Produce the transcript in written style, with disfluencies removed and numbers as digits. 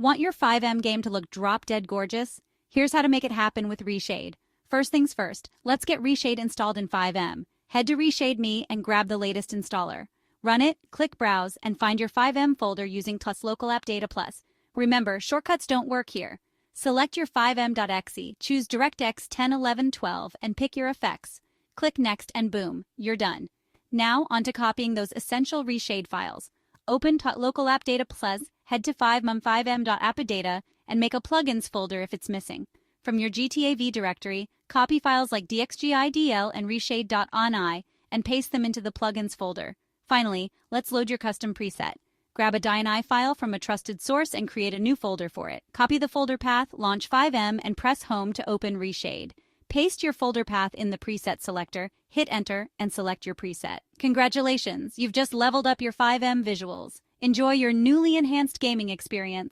Want your FiveM game to look drop-dead gorgeous? Here's how to make it happen with ReShade. First things first, let's get ReShade installed in FiveM. Head to ReShade Me and grab the latest installer. Run it, click Browse, and find your FiveM folder using plus Local App Data Plus. Remember, shortcuts don't work here. Select your FiveM.exe, choose DirectX 10, 11, 12, and pick your effects. Click Next and boom, you're done. Now, on to copying those essential ReShade files. Open Local App Data Plus, head to FiveM.appdata, and make a plugins folder if it's missing. From your GTAV directory, copy files like dxgidl and reshade.oni and paste them into the plugins folder. Finally, let's load your custom preset. Grab a DINI file from a trusted source and create a new folder for it. Copy the folder path, launch FiveM, and press Home to open ReShade. Paste your folder path in the preset selector, hit Enter, and select your preset. Congratulations, you've just leveled up your FiveM visuals. Enjoy your newly enhanced gaming experience.